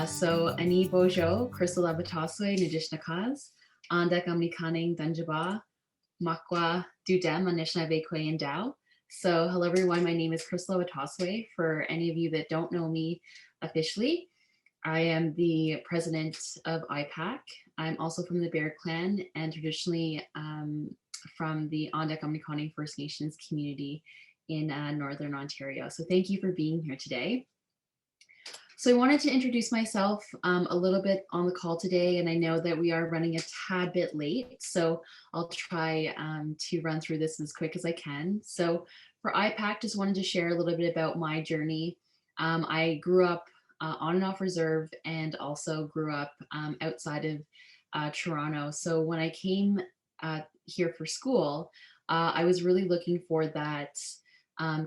So ani bojo, crystal abataswe, nijishnakaz, andek amnikaning danjaba, makwa dudem, anishnavekwe and Dao. So hello everyone, my name is Crystal Abataswe. For any of you that don't know me officially, I am the president of IPAC. I'm also from the Bear Clan and traditionally from the Ondak Amnikani First Nations community in Northern Ontario. So thank you for being here today. So I wanted to introduce myself a little bit on the call today, and I know that we are running a tad bit late, so I'll try to run through this as quick as I can. So for IPAC, just wanted to share a little bit about my journey. I grew up on and off reserve and also grew up outside of Toronto. So when I came here for school, I was really looking for that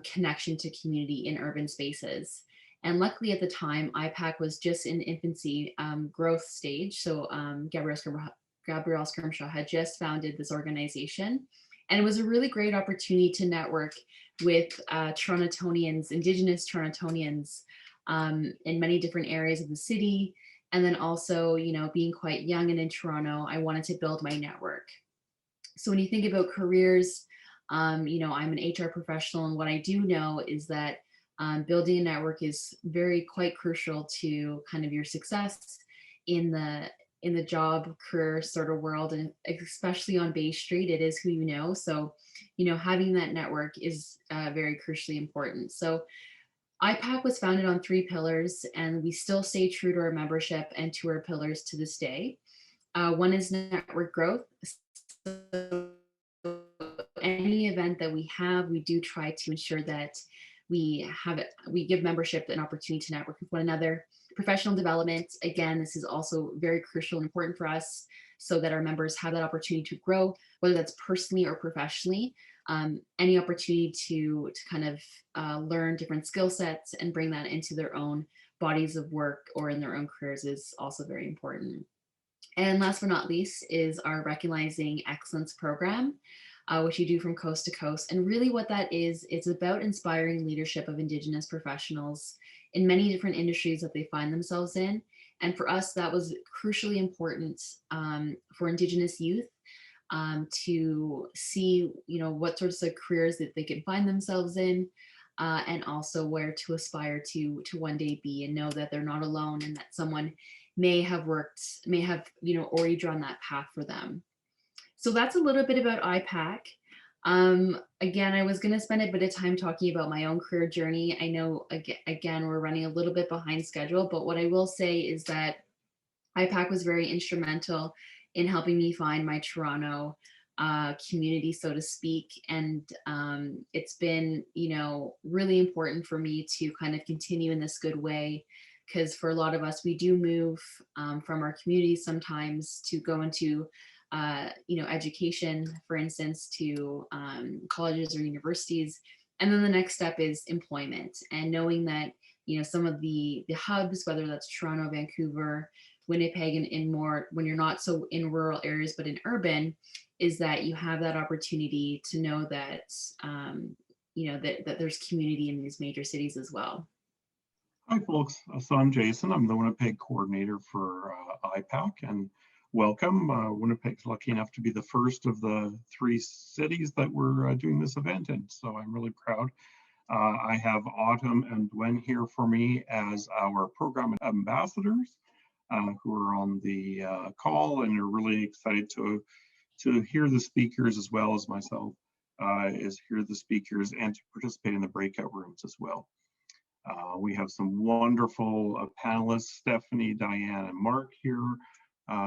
connection to community in urban spaces. And luckily at the time, IPAC was just in infancy growth stage. So Gabrielle Skirmshaw had just founded this organization. And it was a really great opportunity to network with Torontonians, Indigenous Torontonians in many different areas of the city. And then also, you know, being quite young and in Toronto, I wanted to build my network. So when you think about careers, you know, I'm an HR professional, and what I do know is that building a network is quite crucial to kind of your success in the job career sort of world, and especially on Bay Street, it is who you know. So, you know, having that network is very crucially important. So IPAC was founded on 3 pillars, and we still stay true to our membership and to our pillars to this day. One is network growth. So any event that we have, we do try to ensure that we give membership an opportunity to network with one another. Professional development, again, this is also very crucial and important for us so that our members have that opportunity to grow, whether that's personally or professionally. Any opportunity to kind of learn different skill sets and bring that into their own bodies of work or in their own careers is also very important. And last but not least is our Recognizing Excellence program, which you do from coast to coast. And really what that is, it's about inspiring leadership of Indigenous professionals in many different industries that they find themselves in. And for us, that was crucially important for Indigenous youth to see, you know, what sorts of careers that they can find themselves in, and also where to aspire to one day be, and know that they're not alone and that someone may have, you know, already drawn that path for them. So that's a little bit about IPAC. Again, I was going to spend a bit of time talking about my own career journey. I know, again, we're running a little bit behind schedule, but what I will say is that IPAC was very instrumental in helping me find my Toronto community, so to speak. And it's been, you know, really important for me to kind of continue in this good way, because for a lot of us, we do move from our communities sometimes to go into you know, education, for instance, to colleges or universities. And then the next step is employment, and knowing that, you know, some of the hubs, whether that's Toronto, Vancouver, Winnipeg, and more, when you're not so in rural areas, but in urban, is that you have that opportunity to know that, you know, that there's community in these major cities as well. Hi, folks. So I'm Jason. I'm the Winnipeg coordinator for IPAC, and welcome. Winnipeg's lucky enough to be the first of the 3 cities that we're doing this event in, so I'm really proud. I have Autumn and Gwen here for me as our program ambassadors, who are on the call, and are really excited to hear the speakers, as well as myself, hear the speakers and to participate in the breakout rooms as well. We have some wonderful panelists, Stephanie, Diane, and Mark here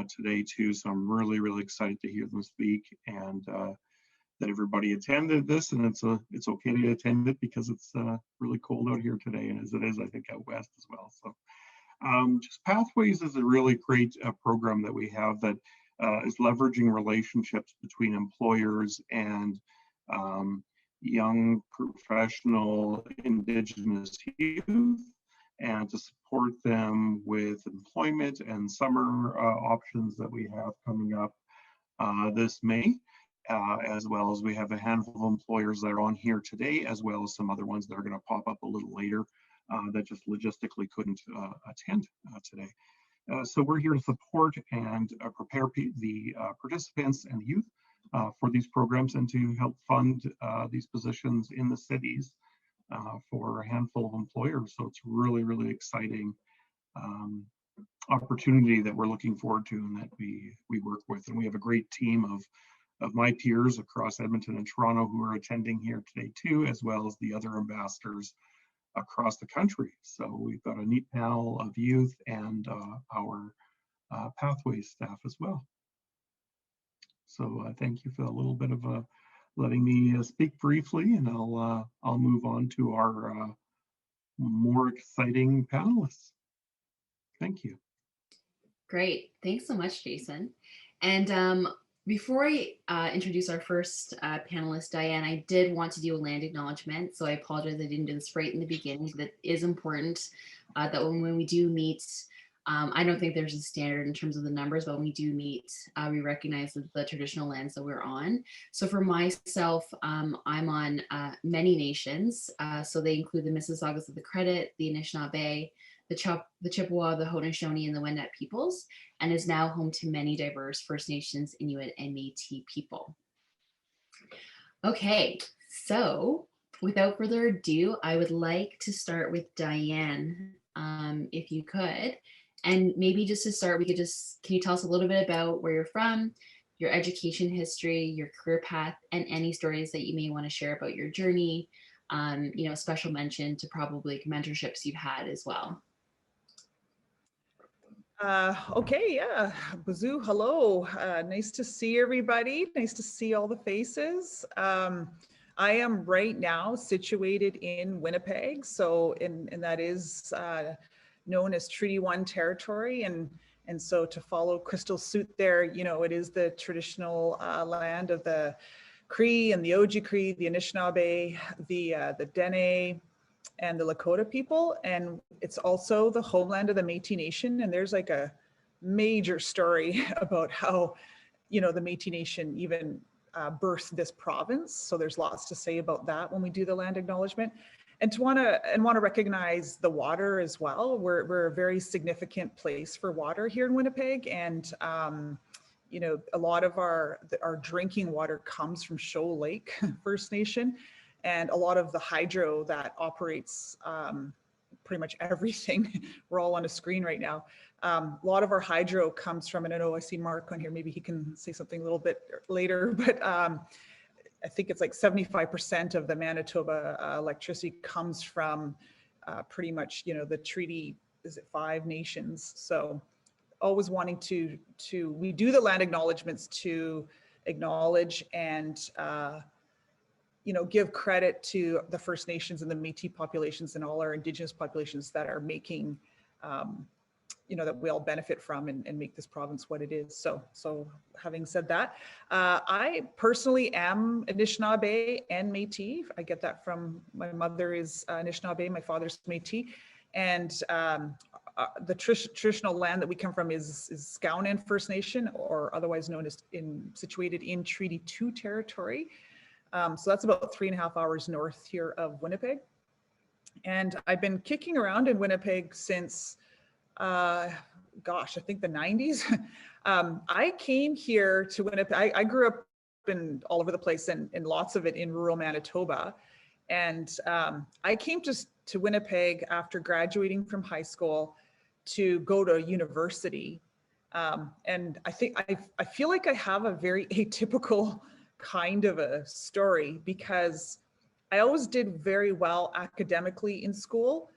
today too. So I'm really, really excited to hear them speak, and that everybody attended this, and it's okay to attend it because it's really cold out here today, and as it is, I think, out west as well. So just Pathways is a really great program that we have that is leveraging relationships between employers and young professional Indigenous youth, and to support them with employment and summer options that we have coming up this May, as well as we have a handful of employers that are on here today, as well as some other ones that are going to pop up a little later that just logistically couldn't attend today. So we're here to support and prepare the participants and the youth for these programs and to help fund these positions in the cities for a handful of employers. So it's really, really exciting opportunity that we're looking forward to and that we work with. And we have a great team of my peers across Edmonton and Toronto who are attending here today too, as well as the other ambassadors across the country. So we've got a neat panel of youth and our pathways staff as well. So thank you for a little bit of letting me speak briefly, and I'll move on to our more exciting panelists. Thank you. Great. Thanks so much, Jason. And before I introduce our first panelist, Diane, I did want to do a land acknowledgement. So I apologize I didn't do this right in the beginning, but it is important that when we do meet, I don't think there's a standard in terms of the numbers, but when we do meet, we recognize the traditional lands that we're on. So for myself, I'm on many nations. So they include the Mississaugas of the Credit, the Anishinaabe, the Chippewa, the Haudenosaunee, and the Wendat peoples, and is now home to many diverse First Nations, Inuit, and Métis people. Okay, so without further ado, I would like to start with Diane, if you could. And maybe just to start, can you tell us a little bit about where you're from, your education history, your career path, and any stories that you may want to share about your journey? Special mention to probably mentorships you've had as well. Okay, yeah, Bazoo, hello. Nice to see everybody. Nice to see all the faces. I am right now situated in Winnipeg, and that is known as Treaty 1 territory. And so to follow Crystal's suit there, it is the traditional land of the Cree and the Ojibwe, the Anishinaabe, the Dene, and the Lakota people, and it's also the homeland of the Métis Nation. And there's like a major story about how, the Métis Nation even birthed this province. So there's lots to say about that when we do the land acknowledgement. And want to recognize the water as well. We're a very significant place for water here in Winnipeg, and a lot of our drinking water comes from Shoal Lake First Nation. And a lot of the hydro that operates pretty much everything, we're all on a screen right now. A lot of our hydro comes from, and I know I see Mark on here, maybe he can say something a little bit later, but I think it's like 75% of the Manitoba electricity comes from pretty much, the Treaty, is it 5 nations? So always wanting we do the land acknowledgements to acknowledge and give credit to the First Nations and the Métis populations and all our Indigenous populations that are making, that we all benefit from and make this province what it is. So having said that, I personally am Anishinaabe and Métis. I get that from my mother is Anishinaabe, my father's Métis. And the traditional land that we come from is Skowhegan First Nation, or otherwise known as situated in Treaty 2 territory. So that's about 3.5 hours north here of Winnipeg. And I've been kicking around in Winnipeg since, I think the 90s. I came here to Winnipeg. I grew up all over the place and lots of it in rural Manitoba. And I came to Winnipeg after graduating from high school to go to university. And I feel like I have a very atypical kind of a story, because I always did very well academically in school,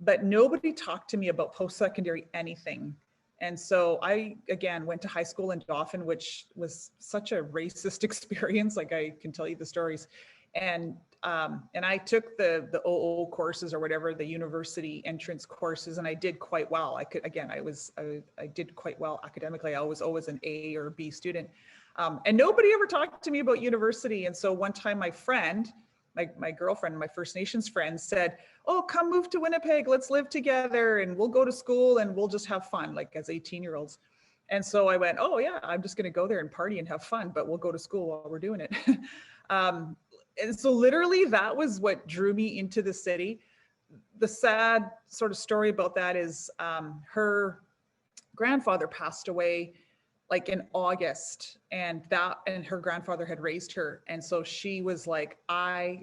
but nobody talked to me about post-secondary anything. And so I, again, went to high school in Dauphin, which was such a racist experience. Like, I can tell you the stories. And I took the OO courses, or whatever, the university entrance courses, and I did quite well. I did quite well academically. I was always an A or B student. And nobody ever talked to me about university. And so one time my friend, my girlfriend, my First Nations friend, said, "Oh, come move to Winnipeg. Let's live together and we'll go to school and we'll just have fun," like as 18-year-olds. And so I went, "Oh yeah, I'm just going to go there and party and have fun, but we'll go to school while we're doing it." And so literally that was what drew me into the city. the sad sort of story about that is her grandfather passed away like in August, and her grandfather had raised her. And so she was like,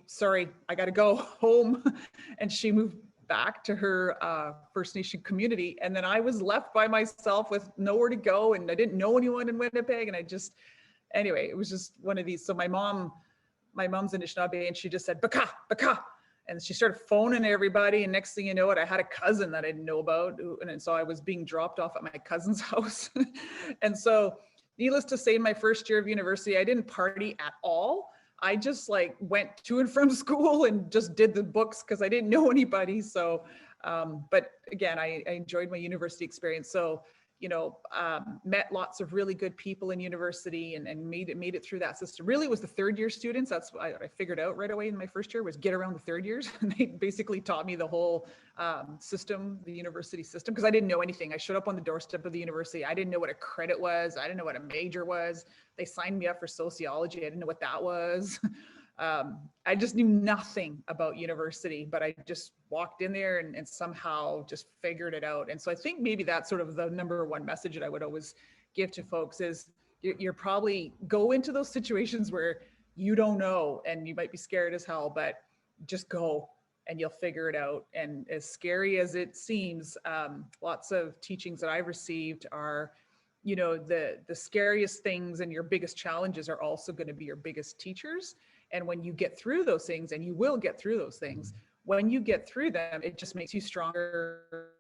sorry, I got to go home. And she moved back to her First Nation community. And then I was left by myself with nowhere to go. And I didn't know anyone in Winnipeg. And anyway, it was just one of these. So my mom's Anishinaabe, and she just said, Baka, Baka. And she started phoning everybody. And next thing you know it, I had a cousin that I didn't know about. And so I was being dropped off at my cousin's house. And so needless to say, in my first year of university, I didn't party at all. I just like went to and from school and just did the books because I didn't know anybody. So, but again, I enjoyed my university experience. So, met lots of really good people in university and made it through that system. Really was the third year students. That's what I figured out right away in my first year was get around the third years. And they basically taught me the whole system, the university system, because I didn't know anything. I showed up on the doorstep of the university. I didn't know what a credit was. I didn't know what a major was. They signed me up for sociology. I didn't know what that was. I just knew nothing about university, but I just walked in there and somehow just figured it out. And so I think maybe that's sort of the number one message that I would always give to folks is you're probably go into those situations where you don't know and you might be scared as hell, but just go and you'll figure it out. And as scary as it seems, lots of teachings that I've received are, the scariest things and your biggest challenges are also going to be your biggest teachers. And when you get through those things, and you will get through those things, when you get through them, it just makes you stronger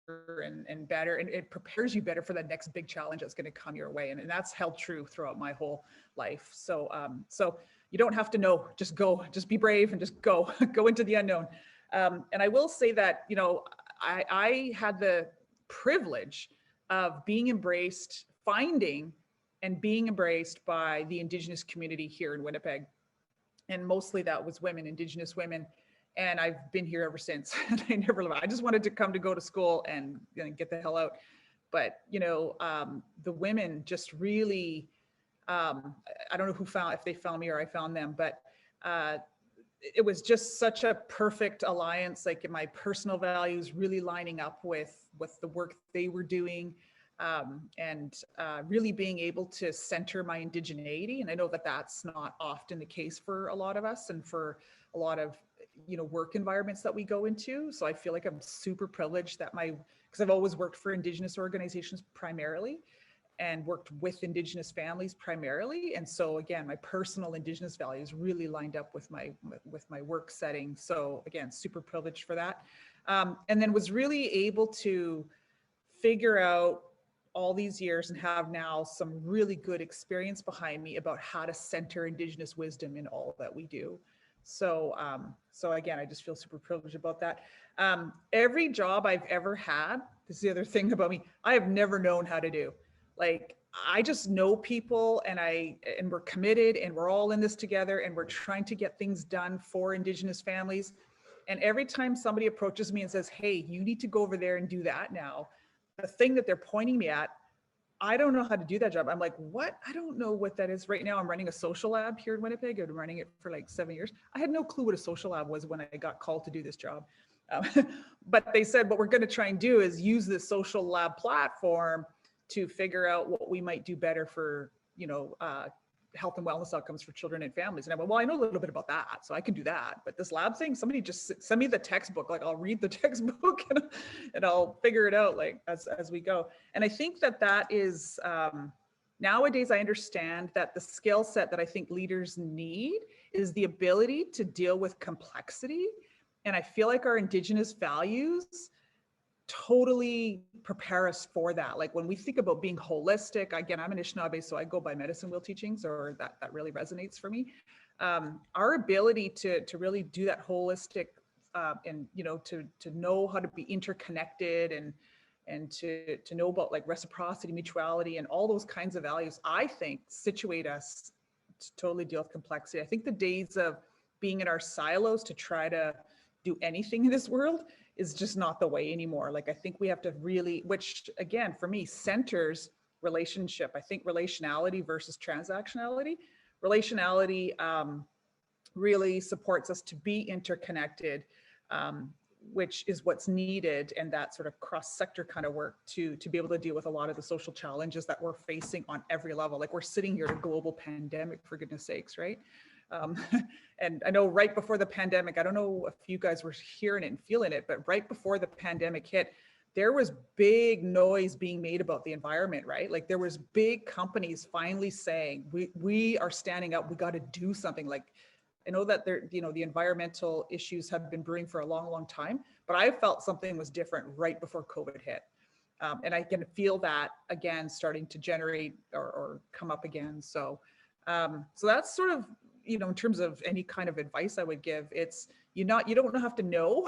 and better, and it prepares you better for the next big challenge that's going to come your way. And that's held true throughout my whole life. So, so you don't have to know, just go, just be brave and just go, go into the unknown. And I will say that, I had the privilege of being embraced, finding and being embraced by the Indigenous community here in Winnipeg. And mostly that was women, Indigenous women. And I've been here ever since. And I never left. I just wanted to go to school and get the hell out. But, the women just really, I don't know if they found me or I found them, but it was just such a perfect alliance, like my personal values really lining up with the work they were doing. And really being able to center my indigeneity. And I know that that's not often the case for a lot of us and for a lot of, work environments that we go into. So I feel like I'm super privileged that because I've always worked for Indigenous organizations primarily and worked with Indigenous families primarily. And so again, my personal Indigenous values really lined up with my work setting. So again, super privileged for that. And then was really able to figure out all these years and have now some really good experience behind me about how to center Indigenous wisdom in all that we do. So, so again, I just feel super privileged about that. Every job I've ever had, this is the other thing about me, I have never known how to do. Like, I just know people and we're committed and we're all in this together and we're trying to get things done for Indigenous families. And every time somebody approaches me and says, hey, you need to go over there and do that now, the thing that they're pointing me at, I don't know how to do that job. I'm like, what? I don't know what that is. Right now, I'm running a social lab here in Winnipeg. I've been running it for like 7 years. I had no clue what a social lab was when I got called to do this job. But they said, what we're going to try and do is use this social lab platform to figure out what we might do better for, health and wellness outcomes for children and families. And I went, well, I know a little bit about that, so I can do that. But this lab thing, somebody just send me the textbook. Like, I'll read the textbook and I'll figure it out like as we go. And I think that is, nowadays, I understand that the skill set that I think leaders need is the ability to deal with complexity. And I feel like our Indigenous values totally prepare us for that. Like when we think about being holistic, again, I'm an Anishinaabe, so I go by medicine wheel teachings, or that really resonates for me. Our ability to really do that holistic and, to know how to be interconnected and to know about like reciprocity, mutuality, and all those kinds of values, I think situate us to totally deal with complexity. I think the days of being in our silos to try to do anything in this world is just not the way anymore. Like, I think we have to really, which again, for me, centers relationship. I think relationality versus transactionality. Relationality really supports us to be interconnected, which is what's needed, and that sort of cross-sector kind of work to be able to deal with a lot of the social challenges that we're facing on every level. Like, we're sitting here in a global pandemic, for goodness sakes, right? And I know right before the pandemic, I don't know if you guys were hearing it and feeling it, but right before the pandemic hit, there was big noise being made about the environment, right? Like, there was big companies finally saying, we are standing up, we got to do something. Like, I know that there, you know, the environmental issues have been brewing for a long, long time, but I felt something was different right before COVID hit. And I can feel that again, starting to generate or come up again. So, so that's sort of, you know, in terms of any kind of advice I would give, it's, you don't have to know.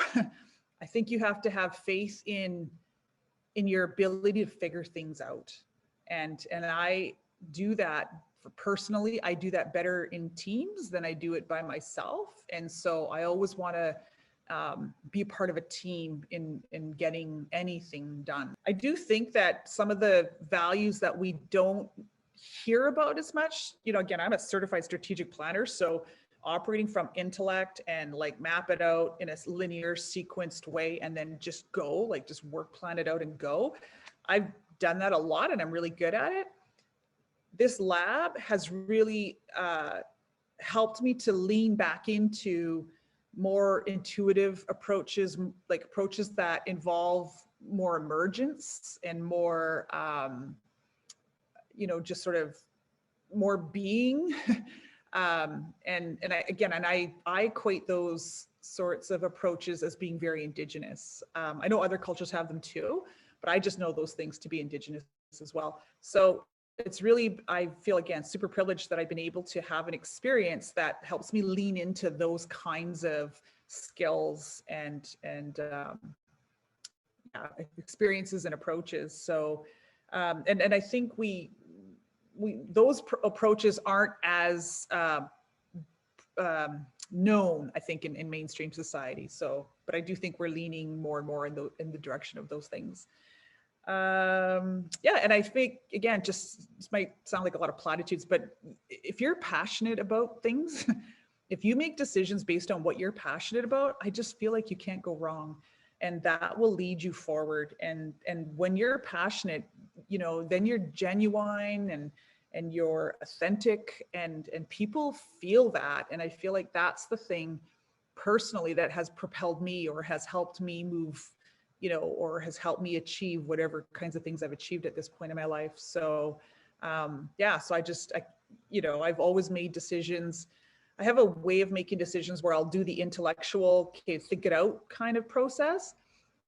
I think you have to have faith in your ability to figure things out. And I do that personally. I do that better in teams than I do it by myself. And so I always want to be part of a team in getting anything done. I do think that some of the values that we don't hear about as much, you know, again, I'm a certified strategic planner, so operating from intellect and like map it out in a linear sequenced way and then just go, like just work, plan it out and go. I've done that a lot and I'm really good at it. This lab has really helped me to lean back into more intuitive approaches, like approaches that involve more emergence and more, you know, just sort of more being. I equate those sorts of approaches as being very Indigenous. I know other cultures have them too, but I just know those things to be Indigenous as well. So it's really, I feel again, super privileged that I've been able to have an experience that helps me lean into those kinds of skills and experiences and approaches. So, and I think those approaches aren't as known, I think, in mainstream society. So, but I do think we're leaning more and more in the direction of those things. Yeah, and I think, again, just this might sound like a lot of platitudes, but if you're passionate about things, if you make decisions based on what you're passionate about, I just feel like you can't go wrong, and that will lead you forward. And when you're passionate, you know, then you're genuine and you're authentic, and people feel that. And I feel like that's the thing personally that has propelled me or has helped me move, you know, or has helped me achieve whatever kinds of things I've achieved at this point in my life. So yeah, so you know, I've always made decisions. I have a way of making decisions where I'll do the intellectual, okay, think it out kind of process.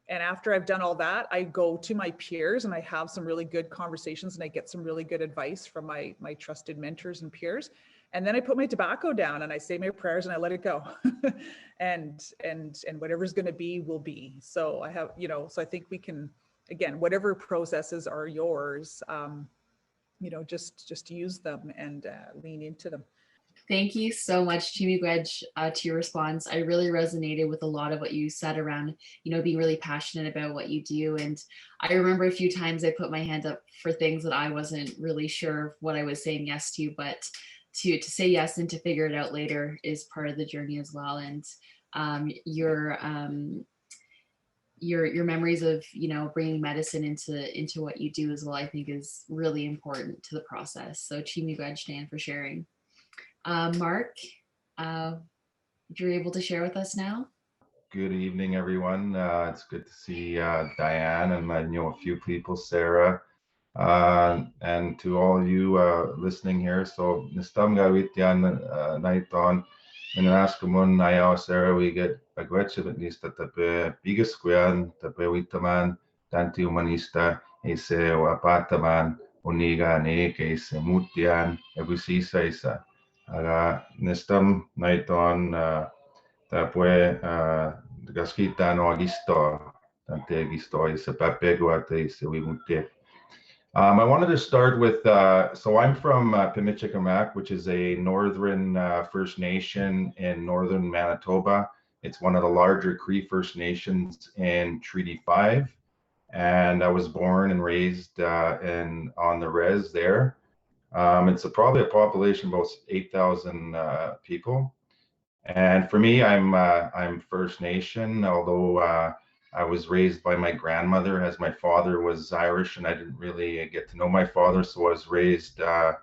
And after I've done all that, I go to my peers and I have some really good conversations and I get some really good advice from my trusted mentors and peers. And then I put my tobacco down and I say my prayers and I let it go. and whatever's going to be will be. So I have, you know, so I think we can, again, whatever processes are yours, you know, just use them and lean into them. Thank you so much, Chimigwej, to your response. I really resonated with a lot of what you said around, you know, being really passionate about what you do. And I remember a few times I put my hand up for things that I wasn't really sure what I was saying yes to, but to say yes and to figure it out later is part of the journey as well. And your memories of, you know, bringing medicine into what you do as well, I think is really important to the process. So Chimigwej, Dan, for sharing. Mark, you're able to share with us now. Good evening, everyone. It's good to see Diane and I know a few people, Sarah, and to all of you listening here. So nistam gawit yan naiton minaskumun ayaw Sarah we get a gwetch at least at the biggest squan the bewitaman tanti humanista ese apataman uniga ne case mutian ebusisa isa. Nestam naiton tapue gaskita no agisto tante agisto is a papeguate is we mutte. I wanted to start with so I'm from Pimichikamak, which is a northern First Nation in northern Manitoba. It's one of the larger Cree First Nations in Treaty 5, and I was born and raised on the res there. It's probably a population of about 8,000 people. And for me, I'm First Nation, although I was raised by my grandmother, as my father was Irish, and I didn't really get to know my father, so I was raised by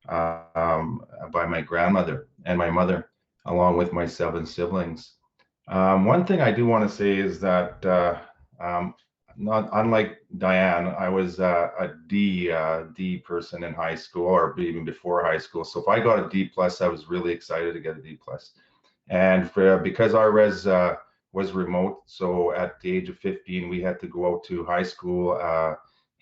my grandmother and my mother, along with my 7 siblings. One thing I do want to say is that not unlike Diane, I was a D person in high school, or even before high school. So if I got a D plus, I was really excited to get a D plus. And because our res was remote, so at the age of 15, we had to go out to high school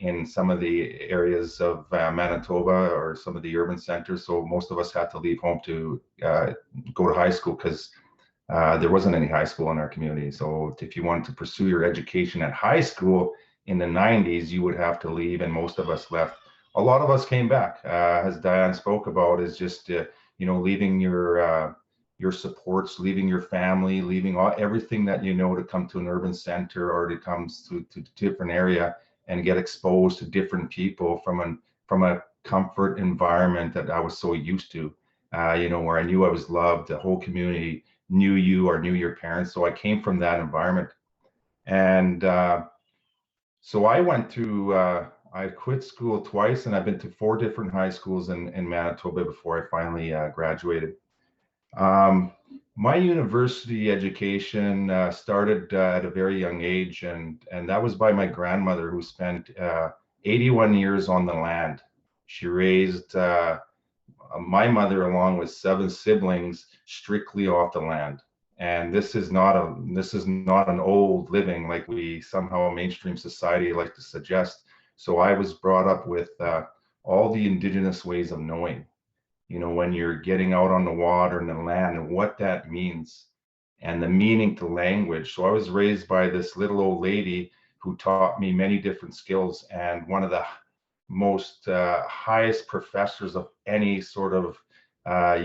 in some of the areas of Manitoba or some of the urban centers. So most of us had to leave home to go to high school because there wasn't any high school in our community. So if you wanted to pursue your education at high school in the 90s, you would have to leave, and most of us left. A lot of us came back, as Diane spoke about, is just leaving your supports, leaving your family, leaving everything that you know to come to an urban center or to come to a different area and get exposed to different people from a comfort environment that I was so used to, where I knew I was loved, the whole community knew you or knew your parents. So I came from that environment. And so I went through, I quit school twice, and I've been to 4 different high schools in Manitoba before I finally graduated. My university education started at a very young age, and that was by my grandmother, who spent 81 years on the land. She raised my mother, along with 7 siblings, strictly off the land. And this is not an old living like we somehow mainstream society like to suggest. So I was brought up with all the indigenous ways of knowing, when you're getting out on the water and the land and what that means and the meaning to language. So I was raised by this little old lady who taught me many different skills, and one of the most highest professors of any sort of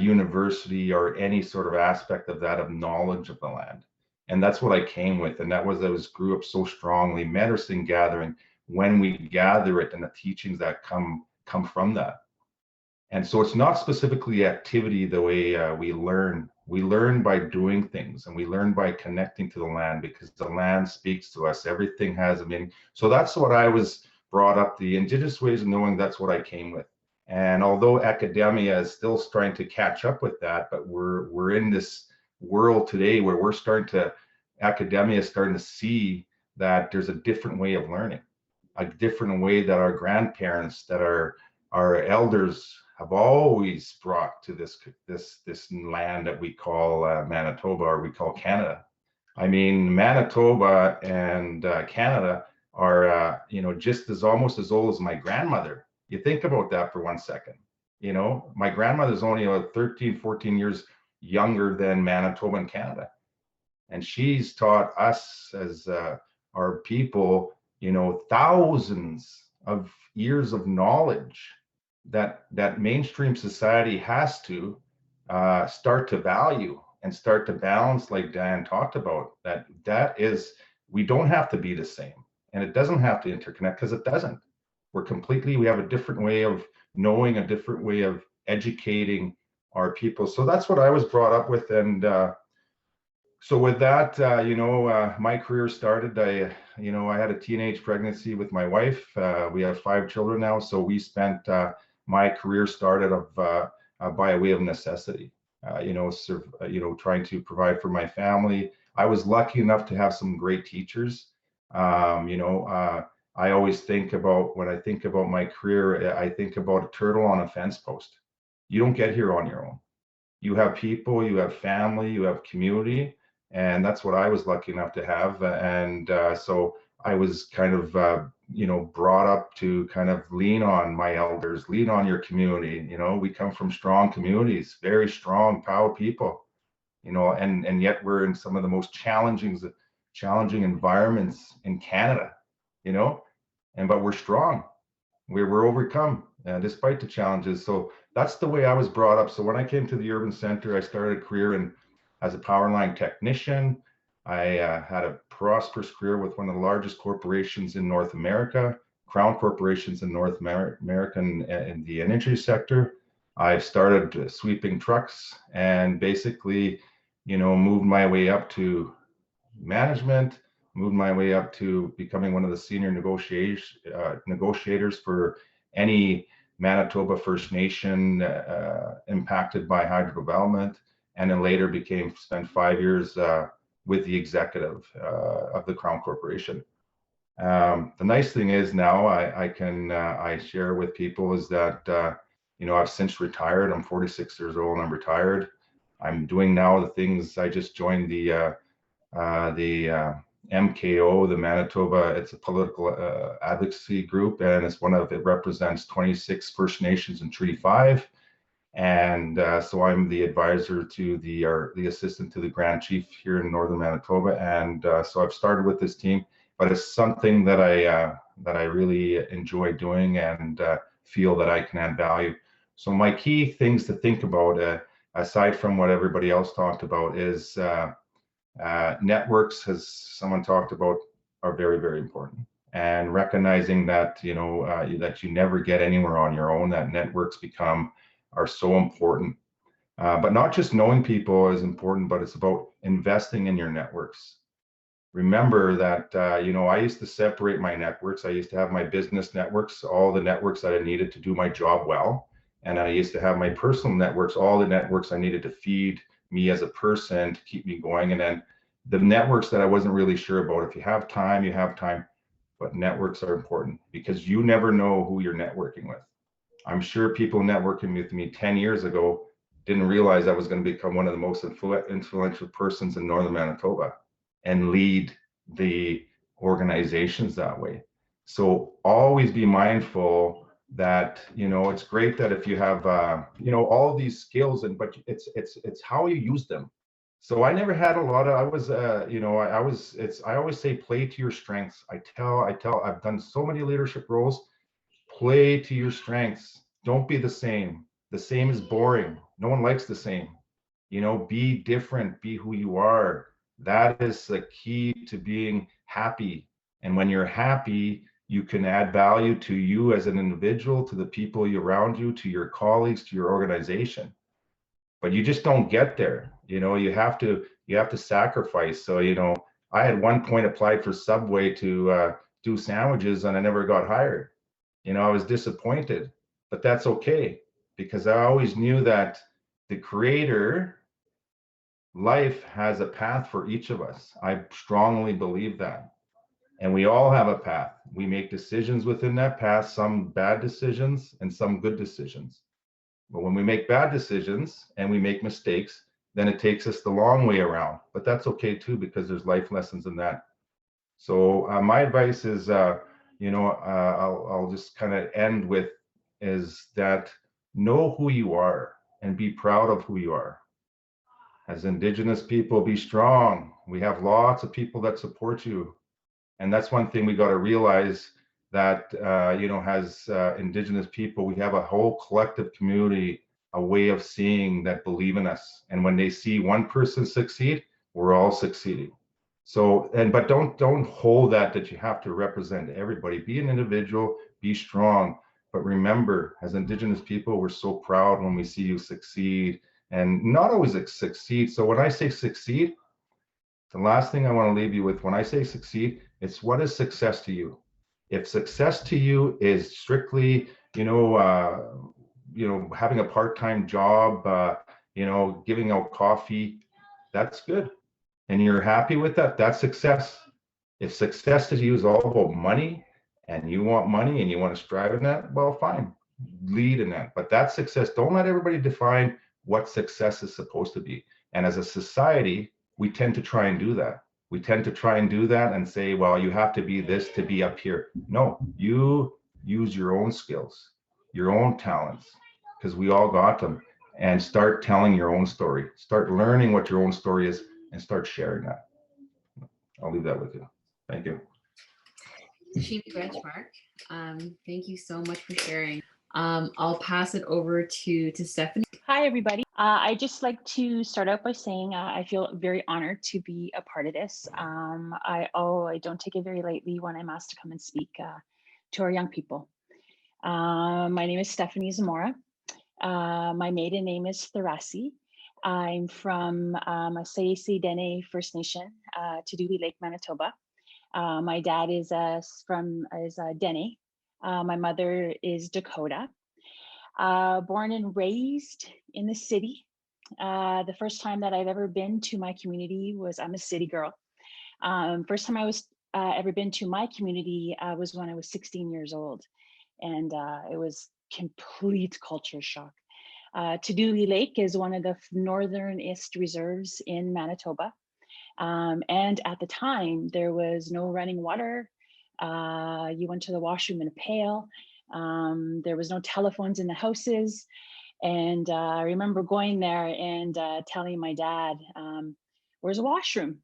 university or any sort of aspect of that, of knowledge of the land. And that's what I came with. And that was, I grew up so strongly, medicine gathering, when we gather it, and the teachings that come from that. And so it's not specifically activity the way we learn. We learn by doing things, and we learn by connecting to the land, because the land speaks to us. Everything has a meaning. So that's what I was brought up, the indigenous ways of knowing. That's what I came with. And although academia is still trying to catch up with that, but we're in this world today where academia is starting to see that there's a different way of learning, a different way that our grandparents, that our elders have always brought to this land that we call Manitoba, or we call Canada. I mean, Manitoba and Canada are just almost as old as my grandmother. You think about that for 1 second. My grandmother's only about 13, 14 years younger than Manitoba and Canada, and she's taught us as our people, thousands of years of knowledge that mainstream society has to start to value and start to balance, like Diane talked about. That is, we don't have to be the same, and it doesn't have to interconnect, because it doesn't. We have a different way of knowing, a different way of educating our people. So that's what I was brought up with. And so with that, my career started. I had a teenage pregnancy with my wife. We have 5 children now. So we spent, my career started by way of necessity, trying to provide for my family. I was lucky enough to have some great teachers. I always think about, when I think about my career, I think about a turtle on a fence post. You don't get here on your own. You have people, you have family, you have community, and that's what I was lucky enough to have. And so I was kind of, brought up to kind of lean on my elders, lean on your community. We come from strong communities, very strong, proud people, and yet we're in some of the most challenging environments in Canada, but we're strong. We're overcome despite the challenges. So that's the way I was brought up. So when I came to the urban center, I started a career as a power line technician. I had a prosperous career with one of the largest corporations in North America, Crown corporations in North America in the energy sector. I started sweeping trucks, and basically, moved my way up to management, moved my way up to becoming one of the senior negotiators for any Manitoba First Nation impacted by hydrodevelopment, and then later spent 5 years with the executive of the Crown Corporation. The nice thing is now I share with people is that I've since retired. I'm 46 years old and I'm retired. I'm doing now the things. I just joined the MKO, the Manitoba. It's a political advocacy group, and it represents 26 First Nations in Treaty 5. And so I'm the advisor to the assistant to the Grand Chief here in Northern Manitoba. And so I've started with this team, but it's something that I really enjoy doing and feel that I can add value. So my key things to think about, aside from what everybody else talked about, is networks, as someone talked about, are very, very important. And recognizing that that you never get anywhere on your own, that networks are so important. But not just knowing people is important, but it's about investing in your networks. Remember that, I used to separate my networks. I used to have my business networks, all the networks that I needed to do my job well. And I used to have my personal networks, all the networks I needed to feed me as a person to keep me going. And then the networks that I wasn't really sure about. If you have time, you have time. But networks are important because you never know who you're networking with. I'm sure people networking with me 10 years ago didn't realize I was going to become one of the most influential persons in Northern Manitoba and lead the organizations that way. So always be mindful that, it's great that if you have, all of these skills, but it's how you use them. So I never had a lot of, I always say, play to your strengths. I've done so many leadership roles. Play to your strengths. Don't be the same. The same is boring. No one likes the same. Be different, be who you are. That is the key to being happy. And when you're happy, you can add value to you as an individual, to the people around you, to your colleagues, to your organization. But you just don't get there. You have to sacrifice. So, I had one point applied for Subway to do sandwiches and I never got hired. I was disappointed, but that's okay, because I always knew that the creator life has a path for each of us. I strongly believe that. And we all have a path. We make decisions within that path, some bad decisions and some good decisions. But when we make bad decisions and we make mistakes, then it takes us the long way around. But that's okay too, because there's life lessons in that. So my advice is, I'll just kind of end with, is that know who you are and be proud of who you are. As Indigenous people, be strong. We have lots of people that support you. And that's one thing we got to realize, that, as Indigenous people, we have a whole collective community, a way of seeing that believe in us. And when they see one person succeed, we're all succeeding. So, but don't hold that you have to represent everybody. Be an individual, be strong. But remember, as Indigenous people, we're so proud when we see you succeed, and not always succeed. So when I say succeed, the last thing I want to leave you with, when I say succeed, it's what is success to you? If success to you is strictly, having a part-time job, giving out coffee, that's good. And you're happy with that, that's success. If success to you is all about money, and you want money and you want to strive in that, well, fine, lead in that. But that's success. Don't let everybody define what success is supposed to be. And as a society, we tend to try and do that. We tend to try and do that and say, well, you have to be this to be up here. No, you use your own skills, your own talents, because we all got them, and start telling your own story. Start learning what your own story is and start sharing that. I'll leave that with you. Thank you. Thank you so much for sharing. I'll pass it over to Stephanie. Hi, everybody. I'd just like to start out by saying I feel very honored to be a part of this. I don't take it very lightly when I'm asked to come and speak to our young people. My name is Stephanie Zamora. My maiden name is Tharasi, I'm from Sayesi Dene First Nation, Tuduli Lake, Manitoba. My dad is Dene. My mother is Dakota. Born and raised in the city. The first time that I've ever been to my community was, I'm a city girl. First time I was ever been to my community was when I was 16 years old. And it was complete culture shock. Tuduli Lake is one of the northernest reserves in Manitoba. And at the time, there was no running water. You went to the washroom in a pail. There was no telephones in the houses. And I remember going there and telling my dad, where's a washroom?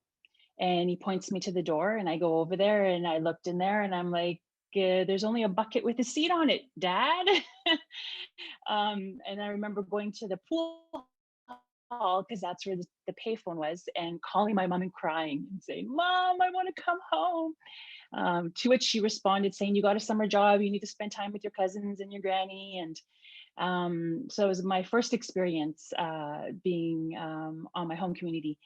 And he points me to the door, and I go over there and I looked in there and I'm like, there's only a bucket with a seat on it, Dad. And I remember going to the pool hall, because that's where the payphone was, and calling my mom and crying and saying, Mom, I want to come home. To which she responded saying, you got a summer job, you need to spend time with your cousins and your granny. And so it was my first experience being on my home community.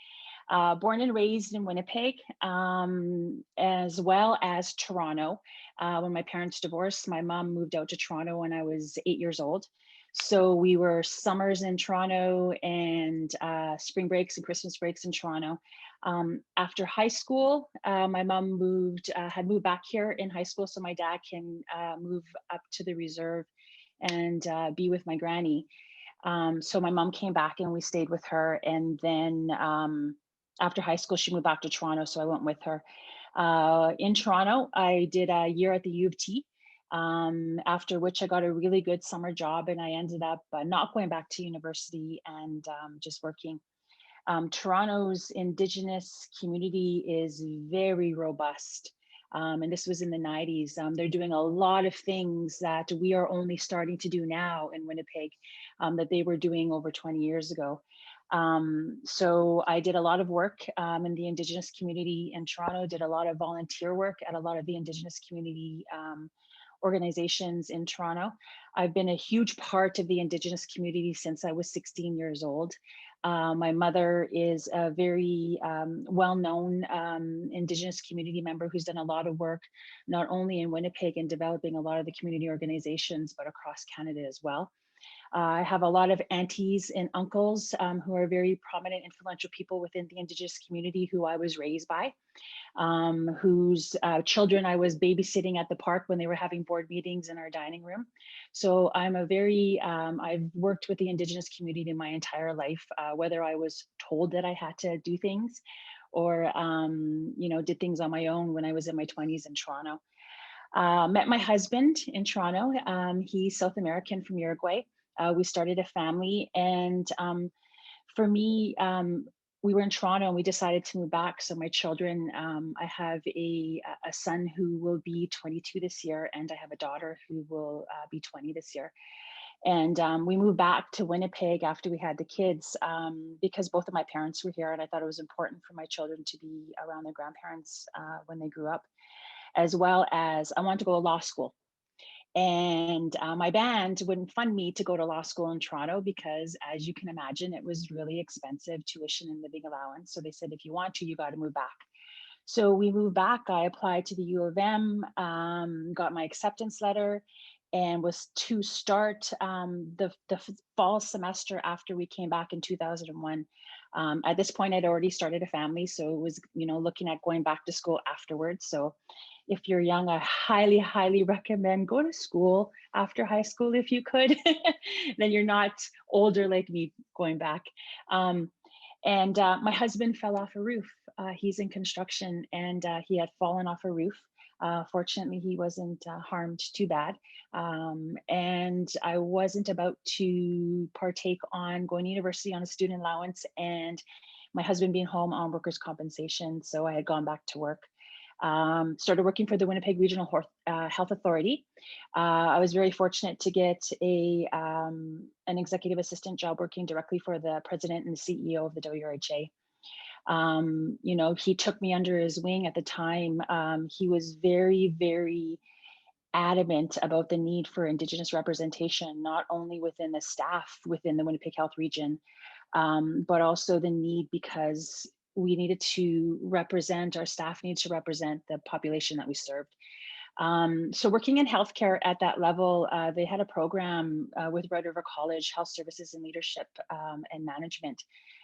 Born and raised in Winnipeg, as well as Toronto. When my parents divorced, my mom moved out to Toronto when I was 8 years old. So we were summers in Toronto and spring breaks and Christmas breaks in Toronto. After high school, my mom had moved back here in high school, so my dad can move up to the reserve and be with my granny. So my mom came back and we stayed with her. And then after high school, she moved back to Toronto, so I went with her. In Toronto, I did a year at the U of T, after which I got a really good summer job, and I ended up not going back to university and just working. Toronto's Indigenous community is very robust. And this was in the 90s. They're doing a lot of things that we are only starting to do now in Winnipeg, that they were doing over 20 years ago. So I did a lot of work in the Indigenous community in Toronto, did a lot of volunteer work at a lot of the Indigenous community organizations in Toronto. I've been a huge part of the Indigenous community since I was 16 years old. My mother is a very well-known Indigenous community member who's done a lot of work, not only in Winnipeg and developing a lot of the community organizations, but across Canada as well. I have a lot of aunties and uncles who are very prominent, influential people within the Indigenous community who I was raised by, whose children I was babysitting at the park when they were having board meetings in our dining room. So I'm I've worked with the Indigenous community my entire life, whether I was told that I had to do things or, did things on my own when I was in my 20s in Toronto. Met my husband in Toronto. He's South American from Uruguay. We started a family, and for me, we were in Toronto and we decided to move back. So my children, I have a son who will be 22 this year, and I have a daughter who will be 20 this year. And we moved back to Winnipeg after we had the kids because both of my parents were here, and I thought it was important for my children to be around their grandparents when they grew up, as well as I wanted to go to law school. And my band wouldn't fund me to go to law school in Toronto because, as you can imagine, it was really expensive tuition and living allowance. So they said, if you want to, you got to move back. So we moved back. I applied to the U of M, got my acceptance letter, and was to start the fall semester after we came back in 2001. At this point, I'd already started a family, so it was, looking at going back to school afterwards. So if you're young, I highly, highly recommend go to school after high school if you could. Then you're not older like me going back. And my husband fell off a roof. He's in construction, and he had fallen off a roof. Fortunately, he wasn't harmed too bad. And I wasn't about to partake on going to university on a student allowance, and my husband being home on workers' compensation. So I had gone back to work. Started working for the Winnipeg Regional Health Authority. I was very fortunate to get an executive assistant job working directly for the president and the CEO of the WRHA. He took me under his wing at the time. He was very, very adamant about the need for Indigenous representation, not only within the staff within the Winnipeg Health region, but also the need because we needed to represent, our staff needs to represent the population that we served. So working in healthcare at that level, they had a program with Red River College, Health Services and Leadership and Management,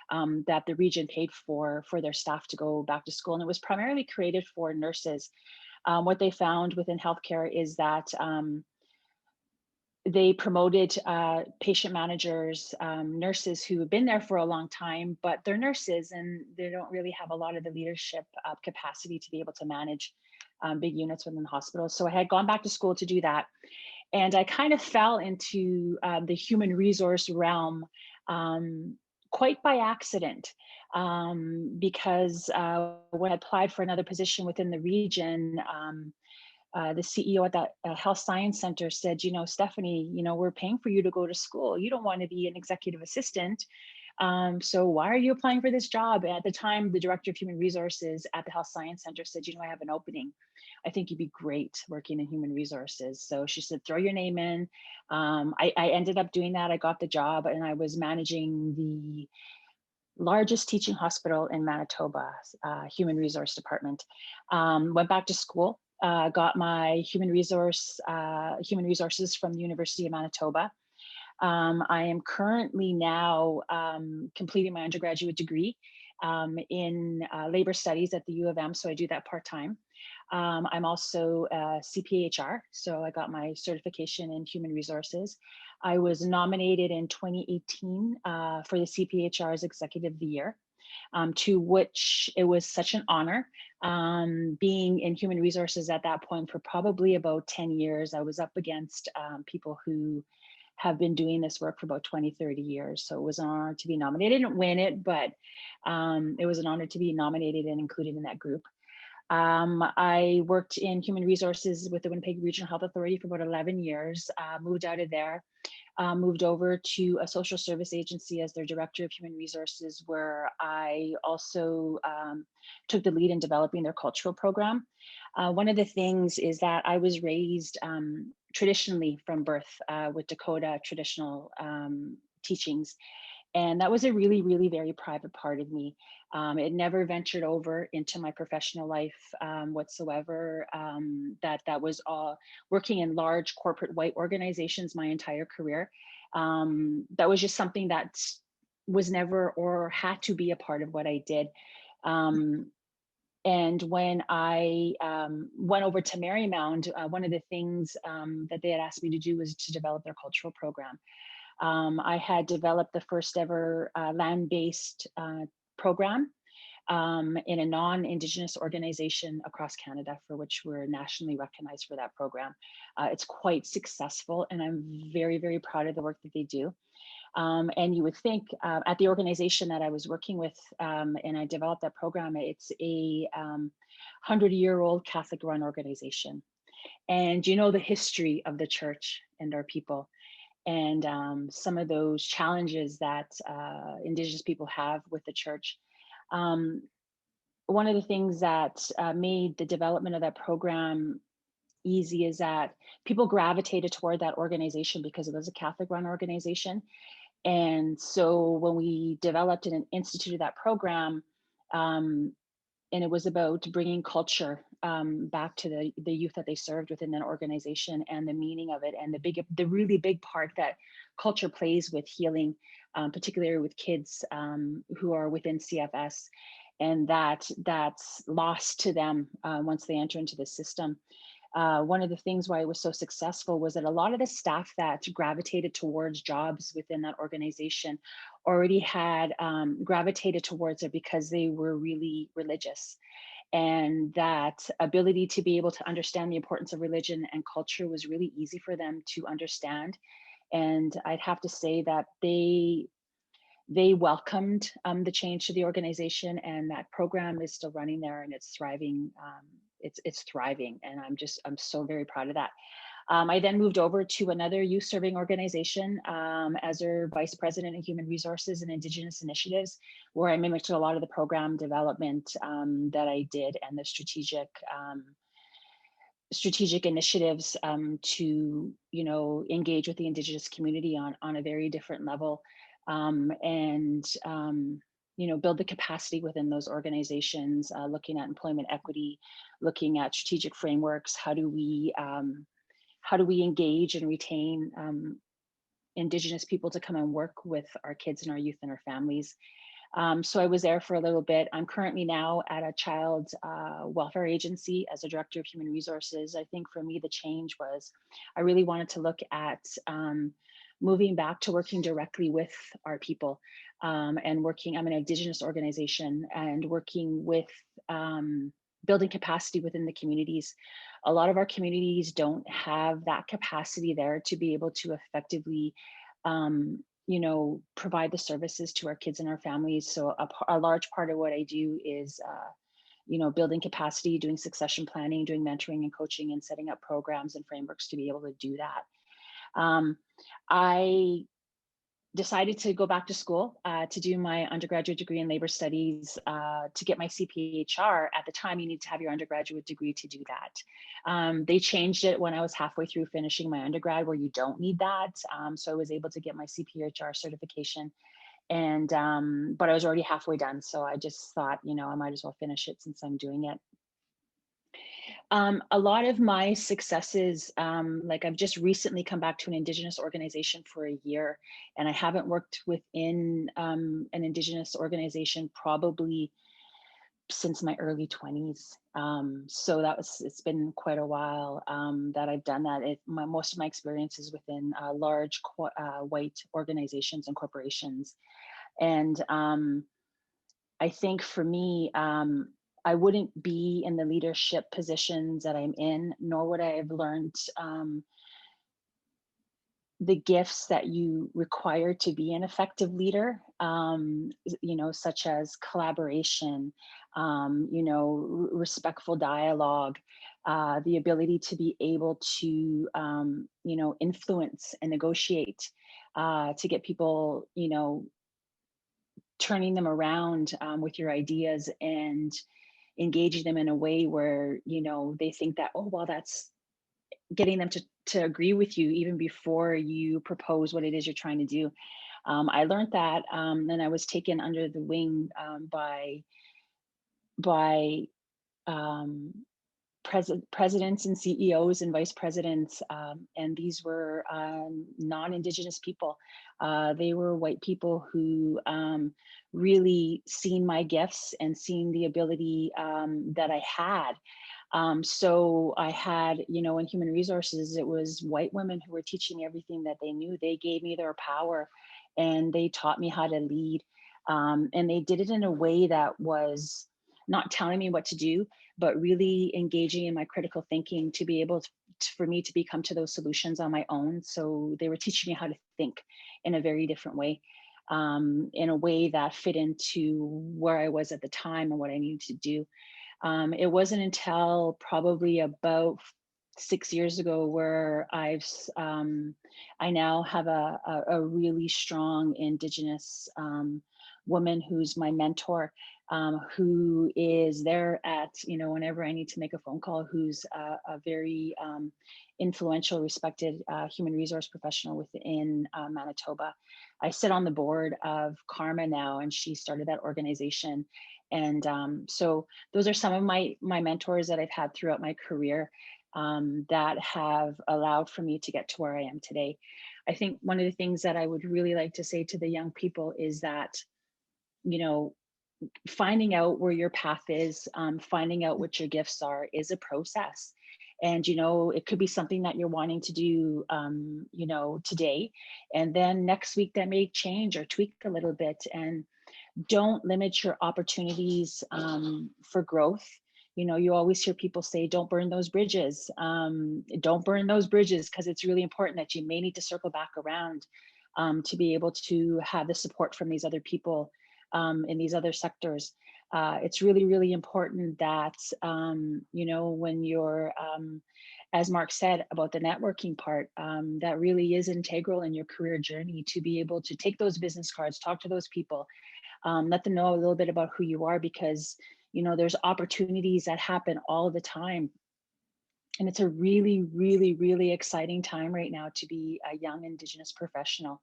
that the region paid for their staff to go back to school. And it was primarily created for nurses. What they found within healthcare is that they promoted patient managers, nurses who have been there for a long time, but they're nurses and they don't really have a lot of the leadership capacity to be able to manage big units within the hospital. So I had gone back to school to do that. And I kind of fell into the human resource realm quite by accident, because when I applied for another position within the region, the CEO at that Health Science Center said, you know, Stephanie, you know, we're paying for you to go to school. You don't want to be an executive assistant. So why are you applying for this job? At the time, the director of human resources at the Health Science Center said, you know, I have an opening. I think you'd be great working in human resources. So she said, throw your name in. I ended up doing that. I got the job and I was managing the largest teaching hospital in Manitoba, human resource department. Went back to school, got my human resources from the University of Manitoba. I am currently now completing my undergraduate degree in labor studies at the U of M, so I do that part-time. I'm also a CPHR, so I got my certification in human resources. I was nominated in 2018 for the CPHR's Executive of the Year, to which it was such an honor. Being in human resources at that point for probably about 10 years, I was up against people who have been doing this work for about 20, 30 years. So it was an honor to be nominated. I didn't win it, but it was an honor to be nominated and included in that group. I worked in human resources with the Winnipeg Regional Health Authority for about 11 years, moved out of there, moved over to a social service agency as their director of human resources, where I also took the lead in developing their cultural program. One of the things is that I was raised traditionally from birth with Dakota traditional teachings. And that was a really, really very private part of me. It never ventured over into my professional life whatsoever. That was all working in large corporate white organizations my entire career. That was just something that was never or had to be a part of what I did. And when I went over to Marymount, one of the things that they had asked me to do was to develop their cultural program. I had developed the first ever land-based program in a non-Indigenous organization across Canada, for which we're nationally recognized for that program. It's quite successful, and I'm very, very proud of the work that they do. And you would think at the organization that I was working with, and I developed that program, it's a 100-year-old Catholic-run organization. And you know the history of the church and our people, and some of those challenges that Indigenous people have with the church. One of the things that made the development of that program easy is that people gravitated toward that organization because it was a Catholic-run organization. And so when we developed and instituted that program, and it was about bringing culture back to the youth that they served within that organization, and the meaning of it, and the really big part that culture plays with healing, particularly with kids who are within CFS, and that's lost to them once they enter into the system. One of the things why it was so successful was that a lot of the staff that gravitated towards jobs within that organization already had gravitated towards it because they were really religious. And that ability to be able to understand the importance of religion and culture was really easy for them to understand. And I'd have to say that they welcomed the change to the organization, and that program is still running there and it's thriving. It's thriving, and I'm so very proud of that. I then moved over to another youth serving organization as their vice president of human resources and Indigenous initiatives, where I mimicked a lot of the program development that I did, and the strategic initiatives to engage with the Indigenous community on a very different level. and build the capacity within those organizations, looking at employment equity, looking at strategic frameworks. How do we engage and retain Indigenous people to come and work with our kids and our youth and our families? So I was there for a little bit. I'm currently now at a child welfare agency as a director of human resources. I think for me, the change was I really wanted to look at moving back to working directly with our people and working. I'm an Indigenous organization and working with building capacity within the communities. A lot of our communities don't have that capacity there to be able to effectively provide the services to our kids and our families. So a large part of what I do is, building capacity, doing succession planning, doing mentoring and coaching, and setting up programs and frameworks to be able to do that. I decided to go back to school to do my undergraduate degree in labor studies to get my CPHR. At the time, you need to have your undergraduate degree to do that. They changed it when I was halfway through finishing my undergrad where you don't need that. So I was able to get my CPHR certification, and but I was already halfway done. So I just thought, I might as well finish it since I'm doing it. A lot of my successes, like I've just recently come back to an Indigenous organization for a year, and I haven't worked within an Indigenous organization probably since my early 20s. So it's been quite a while that I've done that. Most of my experience is within large white organizations and corporations. And I think for me, I wouldn't be in the leadership positions that I'm in, nor would I have learned the gifts that you require to be an effective leader, such as collaboration, respectful dialogue, the ability to be able to, influence and negotiate, to get people, turning them around with your ideas and engaging them in a way where, they think that, oh, well, that's getting them to agree with you even before you propose what it is you're trying to do. I learned that, and I was taken under the wing by presidents and CEOs and vice presidents, and these were non-Indigenous people. They were white people who really seen my gifts and seen the ability that I had. So I had, in human resources, it was white women who were teaching me everything that they knew. They gave me their power and they taught me how to lead. And they did it in a way that was not telling me what to do, but really engaging in my critical thinking to be able for me to become to those solutions on my own. So they were teaching me how to think in a very different way, in a way that fit into where I was at the time and what I needed to do. It wasn't until probably about 6 years ago where I now have a really strong Indigenous woman who's my mentor, who is there at, whenever I need to make a phone call, who's a very influential, respected human resource professional within Manitoba. I sit on the board of Karma now, and she started that organization. And so those are some of my mentors that I've had throughout my career that have allowed for me to get to where I am today. I think one of the things that I would really like to say to the young people is that, finding out where your path is, finding out what your gifts are is a process. And, it could be something that you're wanting to do, today. And then next week that may change or tweak a little bit. And don't limit your opportunities for growth. You always hear people say, don't burn those bridges. Don't burn those bridges, because it's really important that you may need to circle back around to be able to have the support from these other people in these other sectors. It's really, really important that, when you're, as Mark said about the networking part, that really is integral in your career journey, to be able to take those business cards, talk to those people, let them know a little bit about who you are, because, there's opportunities that happen all the time. And it's a really, really, really exciting time right now to be a young Indigenous professional.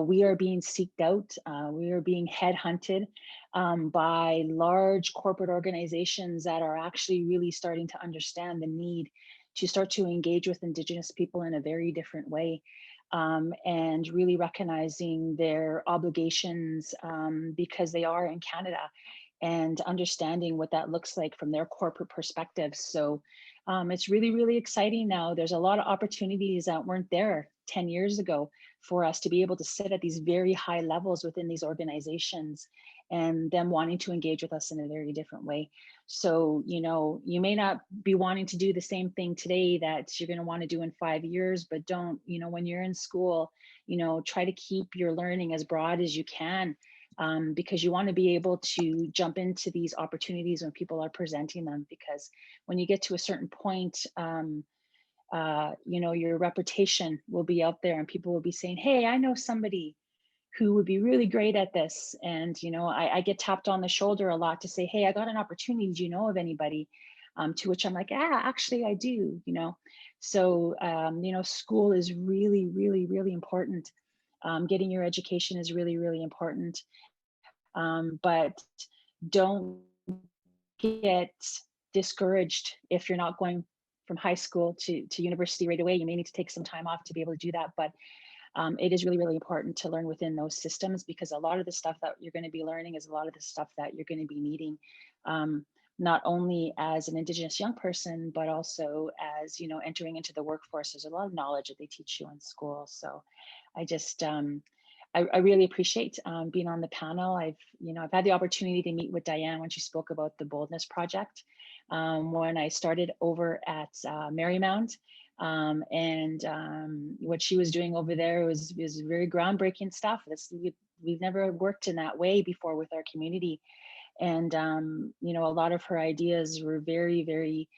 we are being seeked out. We are being headhunted by large corporate organizations that are actually really starting to understand the need to start to engage with Indigenous people in a very different way. And really recognizing their obligations because they are in Canada, and understanding what that looks like from their corporate perspective. So it's really, really exciting now. There's a lot of opportunities that weren't there 10 years ago for us to be able to sit at these very high levels within these organizations, and them wanting to engage with us in a very different way. So, you know, you may not be wanting to do the same thing today that you're going to want to do in 5 years, but don't, you know, when you're in school, you know, try to keep your learning as broad as you can, because you want to be able to jump into these opportunities when people are presenting them. Because when you get to a certain point, you know, your reputation will be out there and people will be saying, hey, I know somebody who would be really great at this. And, you know, I get tapped on the shoulder a lot to say, hey, I got an opportunity. Do you know of anybody? To which I'm like, actually I do, you know. So, you know, school is really, really, really important. Getting your education is really, really important. But don't get discouraged if you're not going from high school to university right away. You may need to take some time off to be able to do that. But it is really, really important to learn within those systems, because a lot of the stuff that you're going to be learning is a lot of the stuff that you're going to be needing, not only as an Indigenous young person, but also as, you know, entering into the workforce. There's a lot of knowledge that they teach you in school. So I just, I really appreciate being on the panel. I've had the opportunity to meet with Diane when she spoke about the Boldness Project when I started over at Marymount. What she was doing over there was very groundbreaking stuff. We've never worked in that way before with our community. And, you know, a lot of her ideas were very, very,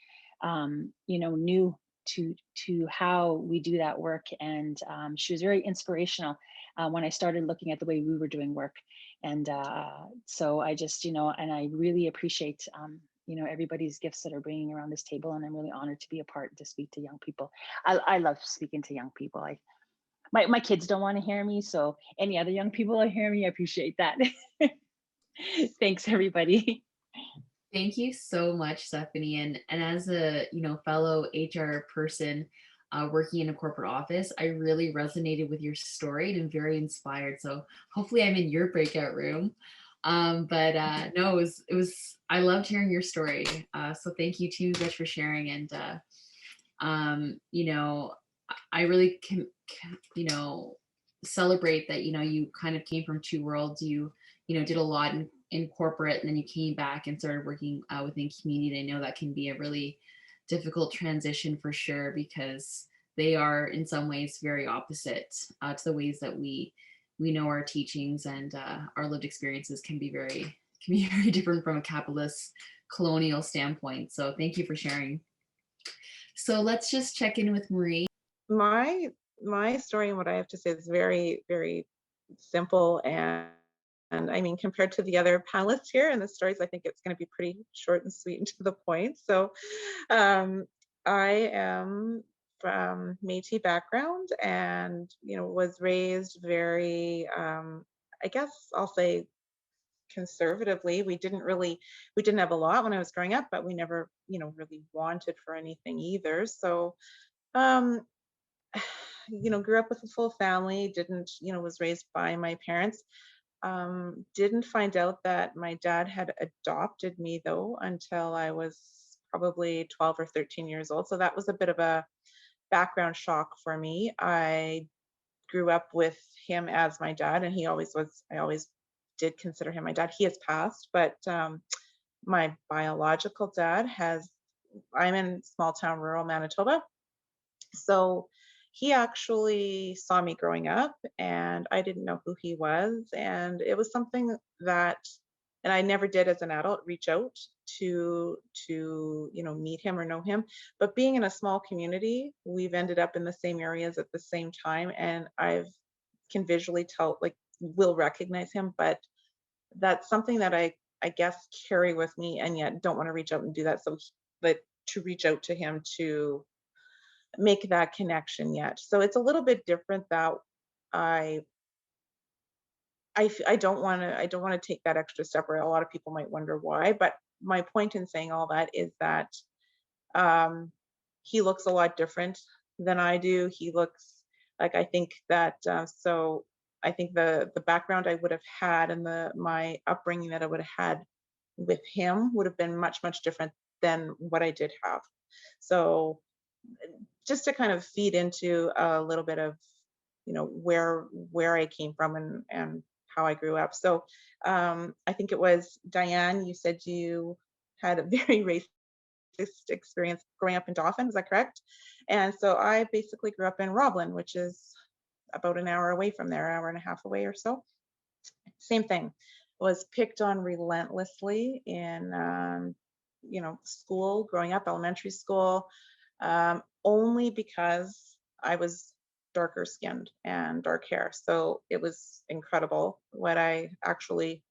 you know, new to how we do that work. And she was very inspirational when I started looking at the way we were doing work. And so I just, you know, and I really appreciate, you know, everybody's gifts that are bringing around this table. And I'm really honored to be a part, to speak to young people. I love speaking to young people. My kids don't want to hear me. So any other young people that hear me, I appreciate that. Thanks, everybody. Thank you so much, Stephanie. And as a, you know, fellow HR person working in a corporate office, I really resonated with your story and I'm very inspired. So hopefully I'm in your breakout room. No, it was, I loved hearing your story. So thank you too much for sharing. And, you know, I really can, you know, celebrate that, you know, you kind of came from two worlds. You know, did a lot in corporate, and then you came back and started working within community. I know that can be a really difficult transition for sure, because they are in some ways very opposite to the ways that we know our teachings and our lived experiences can be very different from a capitalist colonial standpoint. So thank you for sharing. So let's just check in with Marie. My story and what I have to say is very, very simple. And I mean, compared to the other panelists here and the stories, I think it's going to be pretty short and sweet and to the point. So I am from Métis background and, you know, was raised very, I guess I'll say conservatively. We didn't have a lot when I was growing up, but we never, you know, really wanted for anything either. So, you know, grew up with a full family, didn't, you know, was raised by my parents. Didn't find out that my dad had adopted me though until I was probably 12 or 13 years old. So that was a bit of a background shock for me. I grew up with him as my dad, and I always did consider him my dad. He has passed, but my biological dad I'm in small town rural Manitoba. So he actually saw me growing up and I didn't know who he was. And it was something that, and I never did as an adult, reach out to, you know, meet him or know him. But being in a small community, we've ended up in the same areas at the same time. And can visually tell, like, will recognize him, but that's something that I guess carry with me and yet don't want to reach out and do that. So, but to reach out to him to make that connection yet. So it's a little bit different that I I don't want to take that extra step, or a lot of people might wonder why, but my point in saying all that is that um, he looks a lot different than I do. He looks like, I think that so I think the background I would have had, and my upbringing that I would have had with him would have been much different than what I did have. So just to kind of feed into a little bit of, where I came from, and how I grew up. So I think it was Diane, you said you had a very racist experience growing up in Dauphin, is that correct? And so I basically grew up in Roblin, which is about an hour away from there, hour and a half away or so. Same thing. Was picked on relentlessly in school, growing up, elementary school, only because I was darker skinned and dark hair. So it was incredible what I actually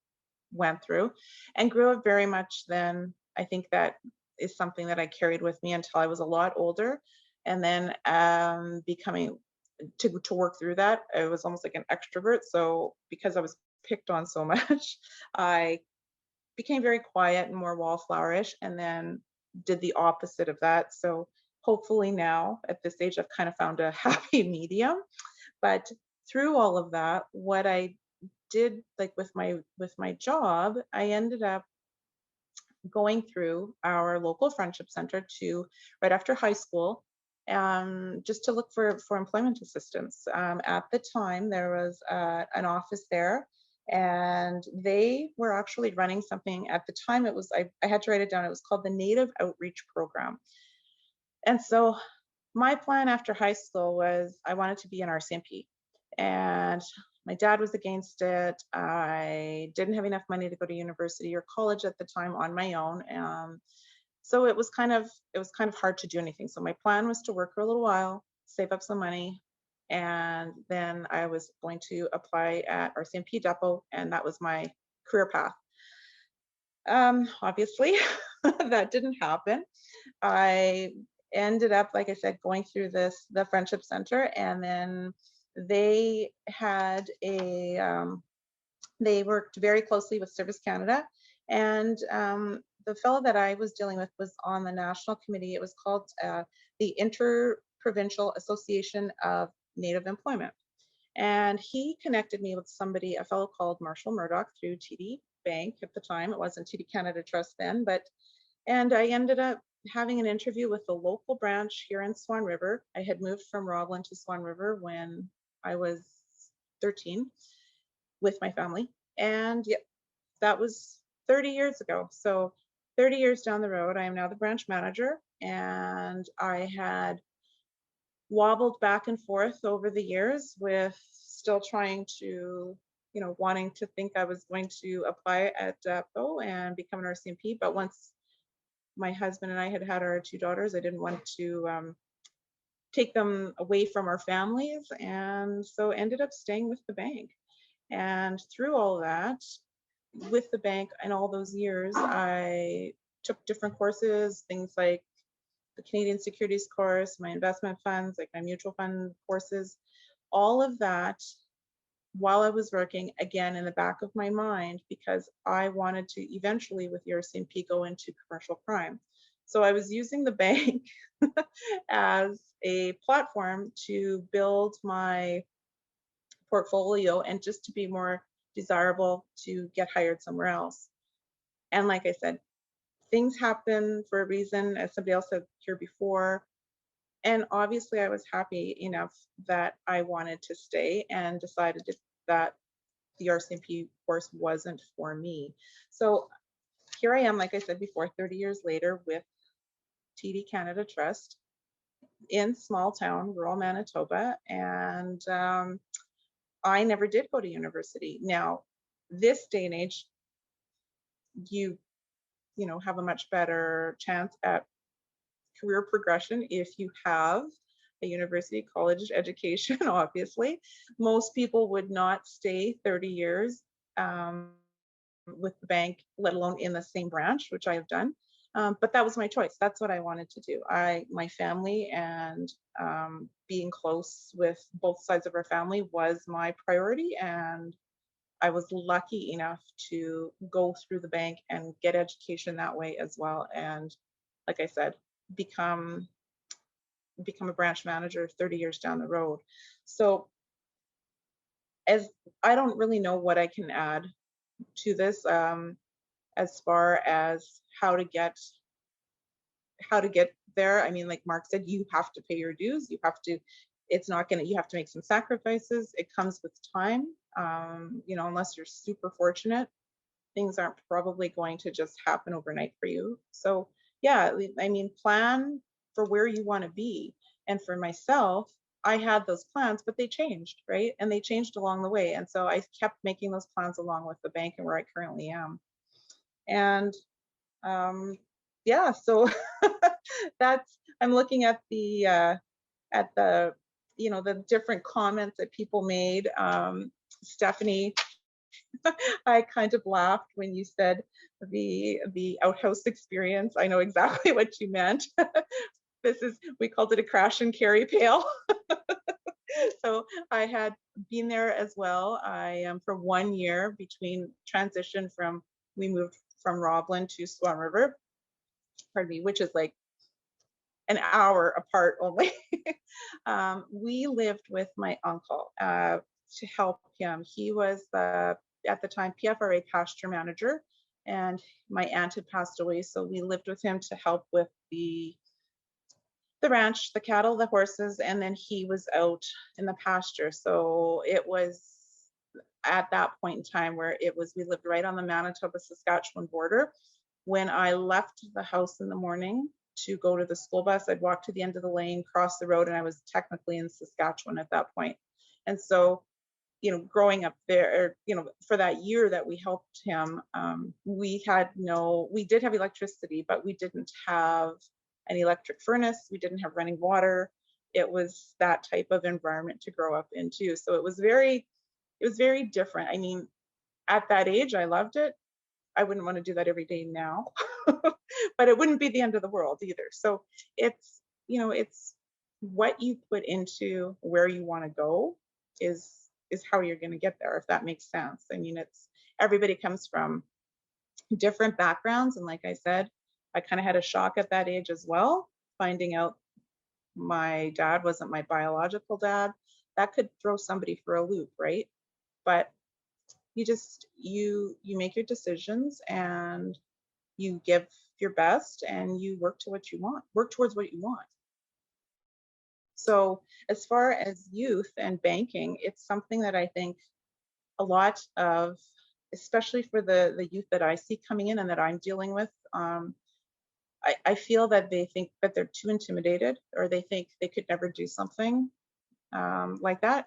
went through, and grew up very much then. I think that is something that I carried with me until I was a lot older. And then becoming to work through that, I was almost like an extrovert. So because I was picked on so much, I became very quiet and more wallflowerish, and then did the opposite of that. So hopefully now at this age, I've kind of found a happy medium. But through all of that, what I did, like with my job, I ended up going through our local friendship center to right after high school, just to look for employment assistance. At the time, there was an office there, and they were actually running something. At the time, it was I had to write it down. It was called the Native Outreach Program. And so my plan after high school was I wanted to be an RCMP, and my dad was against it. I didn't have enough money to go to university or college at the time on my own. So it was kind of hard to do anything. So my plan was to work for a little while, save up some money, and then I was going to apply at RCMP Depot, and that was my career path. Obviously, that didn't happen. I ended up, like I said, going through the friendship center, and then they had they worked very closely with Service Canada, and the fellow that I was dealing with was on the national committee. It was called the Interprovincial Association of Native Employment, and he connected me with somebody, a fellow called Marshall Murdoch, through TD Bank at the time. It wasn't TD Canada Trust then, and I ended up having an interview with the local branch here in Swan River. I had moved from Roblin to Swan River when I was 13 with my family. And yep, that was 30 years ago. So 30 years down the road, I am now the branch manager, and I had wobbled back and forth over the years with still trying to, wanting to think I was going to apply at DEPO and become an RCMP. But once my husband and I had our two daughters, I didn't want to take them away from our families, and so ended up staying with the bank. And through all that, with the bank and all those years, I took different courses, things like the Canadian Securities course, my investment funds, like my mutual fund courses, all of that while I was working, again, in the back of my mind, because I wanted to eventually, with the RCMP, go into commercial crime. So I was using the bank as a platform to build my portfolio and just to be more desirable to get hired somewhere else. And like I said, things happen for a reason, as somebody else said here before. And obviously, I was happy enough that I wanted to stay, and decided that the RCMP course wasn't for me. So here I am, like I said before, 30 years later with TD Canada Trust in small town, rural Manitoba. And I never did go to university. Now, this day and age, you have a much better chance at career progression if you have a university college education. Obviously, most people would not stay 30 years with the bank, let alone in the same branch, which I have done. But that was my choice. That's what I wanted to do. My family, and being close with both sides of our family was my priority, and I was lucky enough to go through the bank and get education that way as well. And like I said, become a branch manager 30 years down the road. So as I don't really know what I can add to this, as far as how to get there. I mean, like Mark said, you have to pay your dues. You have to, it's not gonna, you have to make some sacrifices. It comes with time. You know, unless you're super fortunate, things aren't probably going to just happen overnight for you. So yeah, I mean, plan for where you want to be. And for myself, I had those plans, but they changed, right? And they changed along the way. And so I kept making those plans along with the bank and where I currently am. And yeah, so that's, I'm looking at the, you know, the different comments that people made. Stephanie, I kind of laughed when you said the outhouse experience. I know exactly what you meant. This is, we called it a crash and carry pail. So I had been there as well. I am for 1 year between transition from, we moved from Roblin to Swan River, pardon me, which is like an hour apart only. We lived with my uncle to help him. He was at the time PFRA pasture manager, and my aunt had passed away, so we lived with him to help with the ranch, the cattle, the horses, and then he was out in the pasture. So it was at that point in time where it was, we lived right on the Manitoba-Saskatchewan border. When I left the house in the morning to go to the school bus, I'd walk to the end of the lane, cross the road, and I was technically in Saskatchewan at that point. And so, you know, growing up there, you know, for that year that we helped him, we did have electricity, but we didn't have an electric furnace. We didn't have running water. It was that type of environment to grow up into. So it was very different. I mean, at that age, I loved it. I wouldn't want to do that every day now, but it wouldn't be the end of the world either. So it's, you know, it's what you put into where you want to go is how you're going to get there, if that makes sense. I mean, it's, everybody comes from different backgrounds. And like I said, I kind of had a shock at that age as well, finding out my dad wasn't my biological dad. That could throw somebody for a loop, right? But you just, you make your decisions and you give your best and you work towards what you want. So as far as youth and banking, it's something that I think a lot of, especially for the youth that I see coming in and that I'm dealing with, I feel that they think that they're too intimidated, or they think they could never do something like that.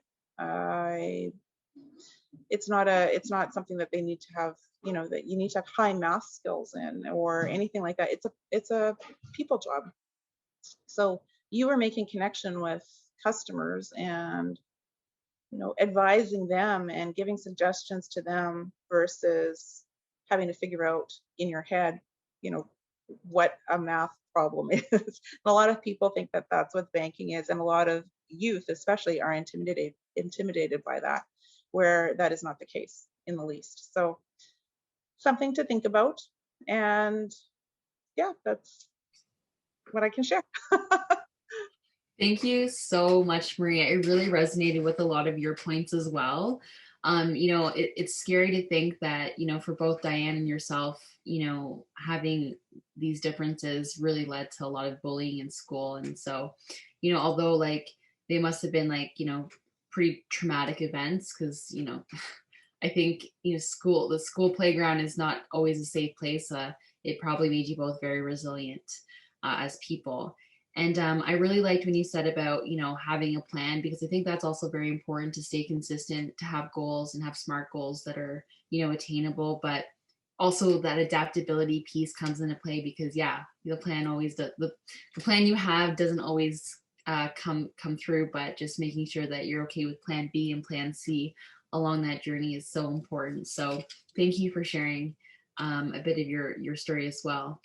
It's not something that they need to have, you know, that you need to have high math skills in or anything like that. It's a people job. So you are making connection with customers and, you know, advising them and giving suggestions to them versus having to figure out in your head, you know, what a math problem is. And a lot of people think that that's what banking is, and a lot of youth especially are intimidated by that, where that is not the case in the least. So something to think about. And yeah, that's what I can share. Thank you so much, Maria. It really resonated with a lot of your points as well. You know, it's scary to think that, you know, for both Diane and yourself, you know, having these differences really led to a lot of bullying in school. And so, you know, although like they must have been like, you know, pretty traumatic events, because, you know, I think, you know, the school playground is not always a safe place. It probably made you both very resilient as people. And I really liked when you said about, you know, having a plan, because I think that's also very important to stay consistent, to have goals and have SMART goals that are, you know, attainable, but also that adaptability piece comes into play, because yeah, the plan always does, the plan you have doesn't always come through, but just making sure that you're okay with plan B and plan C along that journey is so important. So thank you for sharing a bit of your story as well.